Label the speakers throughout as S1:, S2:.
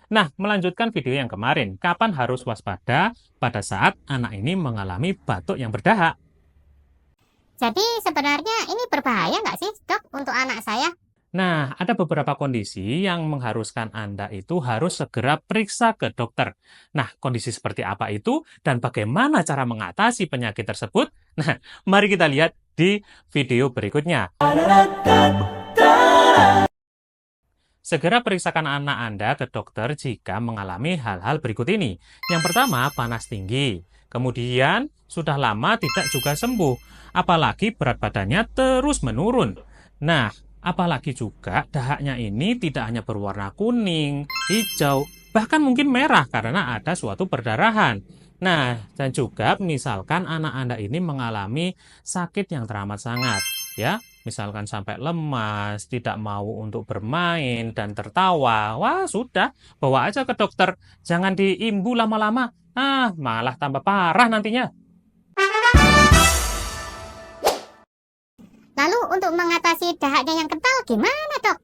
S1: Nah, melanjutkan video yang kemarin, kapan harus waspada pada saat anak ini mengalami batuk yang berdahak?
S2: Jadi sebenarnya ini berbahaya nggak sih, Dok, untuk anak saya?
S1: Nah, ada beberapa kondisi yang mengharuskan Anda itu harus segera periksa ke dokter. Nah, kondisi seperti apa itu dan bagaimana cara mengatasi penyakit tersebut? Nah, mari kita lihat di video berikutnya. Segera periksakan anak Anda ke dokter jika mengalami hal-hal berikut ini. Yang pertama, panas tinggi. Kemudian, sudah lama tidak juga sembuh. Apalagi berat badannya terus menurun. Nah, apalagi juga dahaknya ini tidak hanya berwarna kuning, hijau, bahkan mungkin merah karena ada suatu perdarahan. Nah, dan juga misalkan anak Anda ini mengalami sakit yang teramat sangat, ya, misalkan sampai lemas, tidak mau untuk bermain, dan tertawa, wah sudah, bawa aja ke dokter. Jangan diimbu lama-lama. Malah tambah parah nantinya.
S2: Lalu untuk mengatasi dahaknya yang kental gimana, Dok?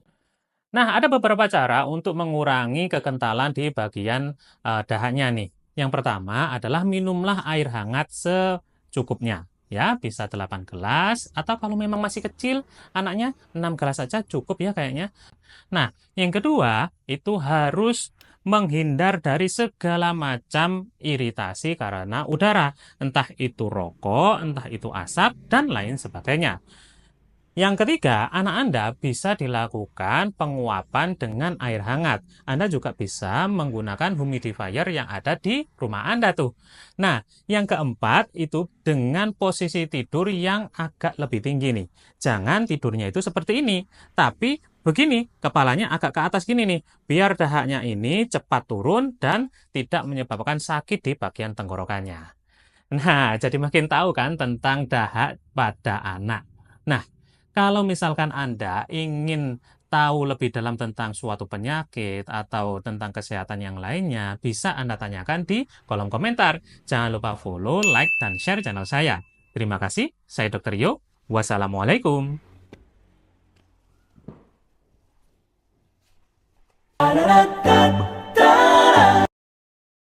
S1: Nah, ada beberapa cara untuk mengurangi kekentalan di bagian dahaknya nih. Yang pertama adalah minumlah air hangat secukupnya. Ya, bisa 8 gelas, atau kalau memang masih kecil, anaknya 6 gelas saja cukup ya kayaknya. Nah, yang kedua, itu harus menghindar dari segala macam iritasi karena udara. Entah itu rokok, entah itu asap, dan lain sebagainya. Yang ketiga, anak Anda bisa dilakukan penguapan dengan air hangat. Anda juga bisa menggunakan humidifier yang ada di rumah Anda tuh. Nah, yang keempat itu dengan posisi tidur yang agak lebih tinggi nih. Jangan tidurnya itu seperti ini, tapi begini, kepalanya agak ke atas gini nih, biar dahaknya ini cepat turun dan tidak menyebabkan sakit di bagian tenggorokannya. Nah, jadi makin tahu kan tentang dahak pada anak. Nah, kalau misalkan Anda ingin tahu lebih dalam tentang suatu penyakit atau tentang kesehatan yang lainnya, bisa Anda tanyakan di kolom komentar. Jangan lupa follow, like, dan share channel saya. Terima kasih, saya Dr. Yo. Wassalamualaikum.